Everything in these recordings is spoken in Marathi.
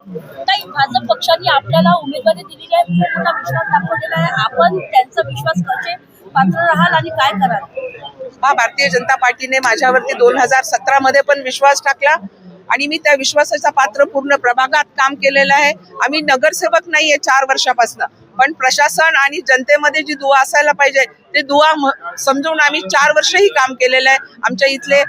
काही भाजप पक्षाने आपल्याला उमेदवारी दिलेली आहे, खूप मोठा विश्वास दाखवलेला आहे. आपण त्यांचा विश्वास कसे पात्र राहाल आणि काय कराल? भारतीय जनता पार्टीने माझ्यावरती 2017 मध्ये पण विश्वास टाकला आणि मी त्या विश्वासाचा पात्र पूर्ण प्रभागात काम केलेलं आहे. आम्ही नगरसेवक नाहीये 4 वर्षापासून, पण प्रशासन आणि जनतेमध्ये जी दुवा असायला पाहिजे ते दुवा समजून आम्ही 4 वर्षही काम केलेलं आहे. आमच्या इथले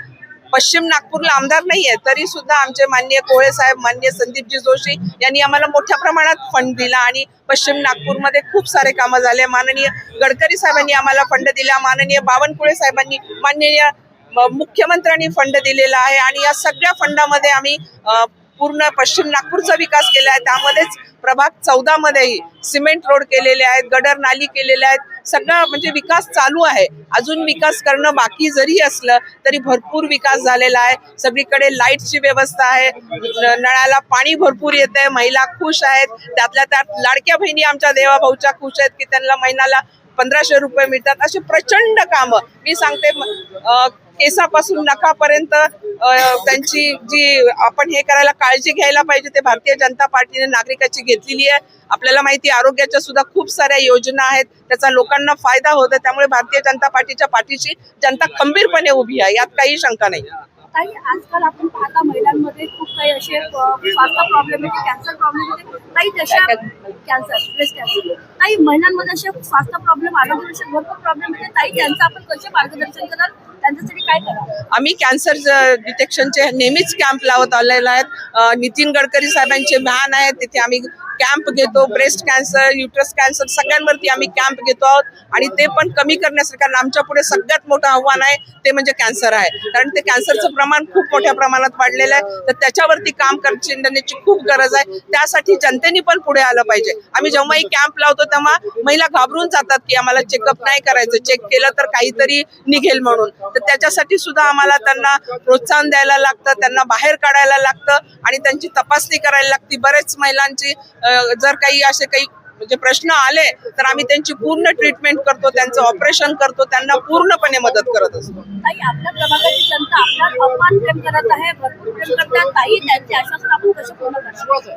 पश्चिम नागपूरला आमदार नाहीये तरी सुद्धा आमचे माननीय कोळे साहेब, माननीय संदीपजी जोशी यांनी आम्हाला मोठ्या प्रमाणात फंड दिला आणि पश्चिम नागपूरमध्ये खूप सारे कामं झाले. माननीय गडकरी साहेबांनी आम्हाला फंड दिला, माननीय बावनकुळे साहेबांनी, माननीय मुख्यमंत्र्यांनी फंड दिलेला आहे आणि या सगळ्या फंडामध्ये आम्ही पूर्ण पश्चिम नागपूरचा विकास केला आहे. त्यामध्येच प्रभाग 14 मध्येही सिमेंट रोड केलेले आहेत, गडर नाली केलेले आहेत. सगळा म्हणजे विकास चालू आहे. अजून विकास करणं बाकी जरी असलं तरी भरपूर विकास झालेला आहे. सगळीकडे लाईटची व्यवस्था आहे, नळाला पाणी भरपूर येत आहे, महिला खुश आहेत. त्यातल्या त्यात लाडक्या बहिणी आमच्या देवाभाऊच्या खुश आहेत की त्यांना महिन्याला 1500 रुपये मिळतात. असे प्रचंड कामं मी सांगते, केसापासून नखापर्यंत त्यांची जी आपण हे करायला काळजी घ्यायला पाहिजे ते भारतीय जनता पार्टीने नागरिकाची घेतलेली आहे. आपल्याला माहिती आहे आरोग्याच्या सुद्धा खूप साऱ्या योजना आहेत, त्याचा लोकांना फायदा होतो. त्यामुळे भारतीय जनता पार्टीच्या पाठीशी जनता खंबीरपणे उभी आहे, यात काही शंका नाही. काही आजकाल आपण पाहता महिलांमध्ये खूप काही असे स्वास्थ्य प्रॉब्लेम येते, कॅन्सर प्रॉब्लेम येते, काही तशा कॅन्सर, ब्रेस्ट कॅन्सर, काही महिलांमध्ये असे स्वास्थ्य प्रॉब्लेम, आरोग्याविषयक भरपूर प्रॉब्लेम येते. ताई, त्यांचं आपण कसे मार्गदर्शन कराल, त्यांच्यासाठी काय कराल? आम्ही कॅन्सर डिटेक्शनचे नेहमीच कॅम्प लावत आलेले आहेत. नितीन गडकरी साहेबांचे व्हॅन आहेत, तिथे आम्ही कॅम्प घेतो. ब्रेस्ट कॅन्सर, युट्रस कॅन्सर सगळ्यांवरती आम्ही कॅम्प घेतो आहोत आणि ते पण कमी करण्यासाठी, कारण आमच्या पुढे सगळ्यात मोठं आव्हान आहे ते म्हणजे कॅन्सर आहे. कारण ते कॅन्सरचं प्रमाण खूप मोठ्या प्रमाणात वाढलेलं आहे, तर त्याच्यावरती काम करण्याची खूप गरज आहे. त्यासाठी जनतेने पण पुढे आलं पाहिजे. आम्ही जेव्हाही कॅम्प लावतो तेव्हा महिला घाबरून जातात की आम्हाला चेकअप नाही करायचं, चेक केलं तर काहीतरी निघेल म्हणून. तर त्याच्यासाठी सुद्धा आम्हाला त्यांना प्रोत्साहन द्यायला लागतं, त्यांना बाहेर काढायला लागतं आणि त्यांची तपासणी करायला लागते. बरेच महिलांची जर काही असे काही म्हणजे प्रश्न आले तर आम्ही त्यांची पूर्ण ट्रीटमेंट करतो, त्यांचं ऑपरेशन करतो, त्यांना पूर्णपणे मदत करत असतो. आपल्या प्रभागाची जनता आपल्याला अपार प्रेम करत आहे, भरपूर प्रेम करतात. ताई, त्यांचे आश्वासन आपण कसे पूर्ण करतो?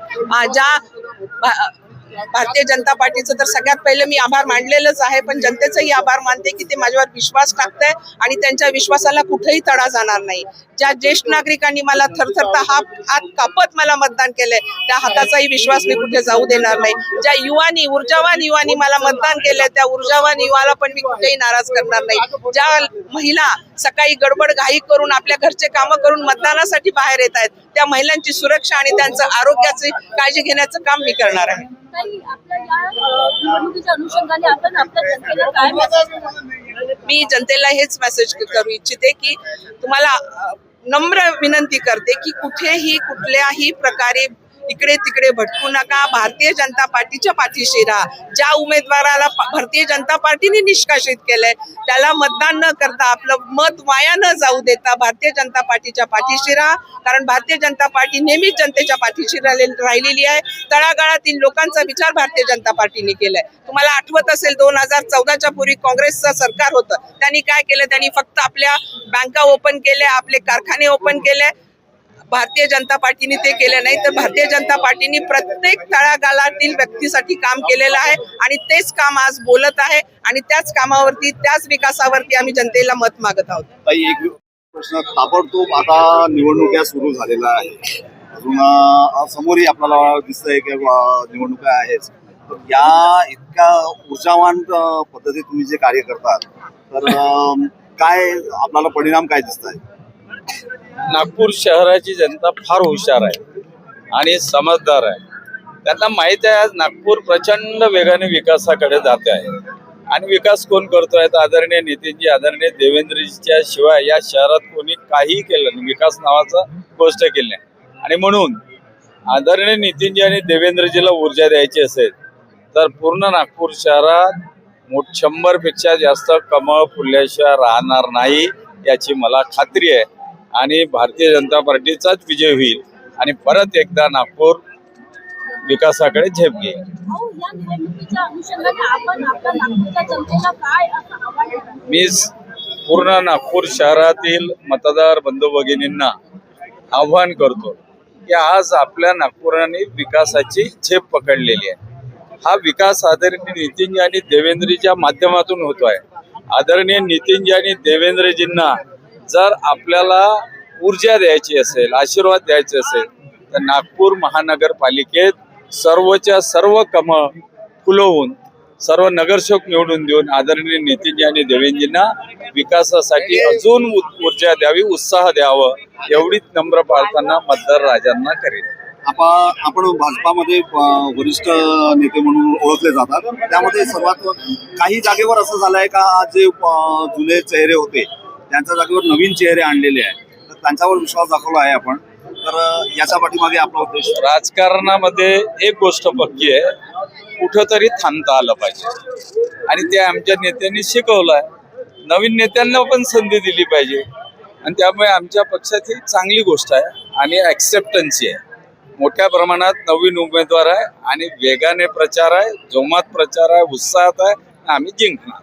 भारतीय जनता पार्टीचं तर सगळ्यात पहिले मी आभार मानलेलंच आहे, पण जनतेचाही आभार मानते की ते माझ्यावर विश्वास टाकतंय आणि त्यांच्या विश्वासाला कुठेही तडा जाणार नाही. ज्या ज्येष्ठ नागरिकांनी मला थरथरता हात कापत मला मतदान केलंय त्या हाताचाही विश्वास मी कुठे जाऊ देणार नाही. ज्या युवानी, ऊर्जावान युवानी मला मतदान केलंय त्या ऊर्जावान युवाला पण मी कुठेही नाराज करणार नाही. ज्या महिला सकाळी गडबड घाई करून आपल्या घरचे कामं करून मतदानासाठी बाहेर येत आहेत त्या महिलांची सुरक्षा आणि त्यांचं आरोग्याची काळजी घेण्याचं काम मी करणार आहे. मी जनतेला हेच मेसेज करू इच्छिते की तुम्हाला नम्र विनंती करते की कुठेही कुठल्याही प्रकारे इकडे तिकडे भटकू नका. भारतीय जनता पार्टीच्या पाठीशी राहा. ज्या उमेदवाराला भारतीय जनता पार्टीने निष्कासित केलंय त्याला मतदान न करता, आपलं मत वाया न जाऊ देता भारतीय जनता पार्टीच्या पाठीशी राहा. कारण भारतीय जनता पार्टी नेहमीच जनतेच्या पाठीशी राहिलेली आहे. तळागाळातील लोकांचा विचार भारतीय जनता पार्टीने केलाय. तुम्हाला आठवत असेल 2014च्या पूर्वी काँग्रेसचं सरकार होतं, त्यांनी काय केलं? त्यांनी फक्त आपल्या बँका ओपन केल्या, आपले कारखाने ओपन केले. भारतीय जनता पार्टीने ते केले नाही, तर भारतीय जनता पार्टीने प्रत्येक तळागाळातील व्यक्तीसाठी काम केलेलं आहे आणि तेच काम आज बोलत आहे आणि त्याच कामावरती, त्याच विकासावरती आम्ही जनतेला मत मागत आहोत. एक प्रश्न, ताबडतोब आता निवडणुका सुरू झालेल्या आहे, अजून समोरही आपल्याला दिसतंय की निवडणुका आहेच. तर या इतक्या ऊर्जावान पद्धतीत तुम्ही जे कार्य करतात तर काय आपल्याला परिणाम काय दिसत आहे? नागपूर शहराची जनता फार हुशार आहे आणि समजदार आहे. त्यांना माहिती आहे आज नागपूर प्रचंड वेगाने विकासाकडे जाते आहे आणि विकास कोण करतोय तर आदरणीय नितीनजी, आदरणीय देवेंद्रजीच्या शिवाय या शहरात कोणी काही केलं नाही, विकास नावाचं गोष्ट केली नाही. आणि म्हणून आदरणीय नितीनजी आणि देवेंद्रजीला ऊर्जा द्यायची असेल तर पूर्ण नागपूर शहरात 100 पेक्षा जास्त कमळ फुलल्याशिवाय राहणार नाही याची मला खात्री आहे आणि भारतीय जनता पार्टीचाच विजय होईल आणि परत एकदा नागपूर विकासाकडे झेप घेईल. मी पूर्ण नागपूर शहरातील मतदार बंधू भगिनींना आव्हान करतो की आज आपल्या नागपुराने विकासाची झेप पकडलेली आहे. हा विकास आदरणीय नितीनजी आणि देवेंद्रजीच्या माध्यमातून होतो आहे. आदरणीय नितीनजी आणि देवेंद्रजींना जर आपल्याला ऊर्जा द्यायची असेल, आशीर्वाद द्यायचे असेल, तर नागपूर महानगरपालिकेत सर्वच्या सर्व कामं फुलवून सर्व नगरसेवक निवडून देऊन आदरणीय नितीनजी आणि देवेंद्रजींना विकासासाठी अजून ऊर्जा द्यावी, उत्साह द्यावं, एवढीच नम्र प्रार्थना मतदार राजांना करेल. आपण भाजपामध्ये वरिष्ठ नेते म्हणून ओळखले जातात. त्यामध्ये सर्वात काही जागेवर असं झालंय का जे जुने चेहरे होते त्यांच्या जागेवर नवीन चेहरे आणलेले आहेत, तर त्यांच्यावर विश्वास दाखवला आहे आपण. तर याच्या पाठीमागे आपला उद्देश राजकारणामध्ये एक गोष्ट पक्की आहे, कुठंतरी थांबता आलं पाहिजे आणि ते आमच्या नेत्यांनी शिकवलं आहे. नवीन नेत्यांना पण संधी दिली पाहिजे आणि त्यामुळे आमच्या पक्षात ही चांगली गोष्ट आहे आणि ॲक्सेप्टन्सी आहे. मोठ्या प्रमाणात नवीन उमेदवार आहे आणि वेगाने प्रचार आहे, जोमात प्रचार आहे, उत्साहात आहे. आम्ही जिंकणार.